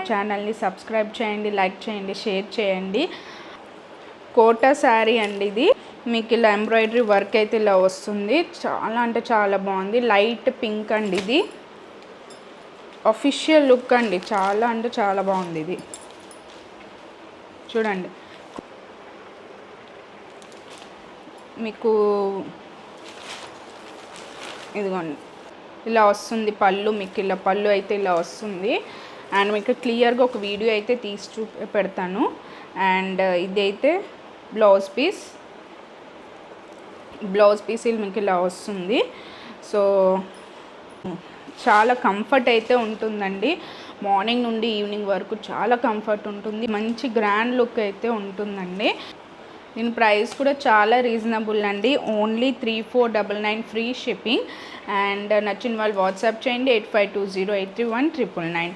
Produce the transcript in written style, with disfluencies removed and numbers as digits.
ఛానల్ని సబ్స్క్రైబ్ చేయండి, లైక్ చేయండి, షేర్ చేయండి. కోటా శారీ అండి ఇది. మీకు ఇలా ఎంబ్రాయిడరీ వర్క్ అయితే ఇలా వస్తుంది. చాలా అంటే చాలా బాగుంది. లైట్ పింక్ అండి ఇది. అఫీషియల్ లుక్ అండి. చాలా అంటే చాలా బాగుంది ఇది. చూడండి, మీకు ఇదిగోండి ఇలా వస్తుంది పళ్ళు. మీకు ఇలా పళ్ళు అయితే ఇలా వస్తుంది. అండ్ మీకు క్లియర్గా ఒక వీడియో అయితే తీసి పెడతాను. అండ్ ఇదైతే బ్లౌజ్ పీస్ మీకు ఇలా వస్తుంది. సో చాలా కంఫర్ట్ అయితే ఉంటుందండి. మార్నింగ్ నుండి ఈవినింగ్ వరకు చాలా కంఫర్ట్ ఉంటుంది. మంచి గ్రాండ్ లుక్ అయితే ఉంటుందండి. దీని ప్రైస్ కూడా చాలా రీజనబుల్ అండి. Only 3499 free shipping. అండ్ నచ్చిన వాళ్ళు వాట్సాప్ చేయండి 8520831999.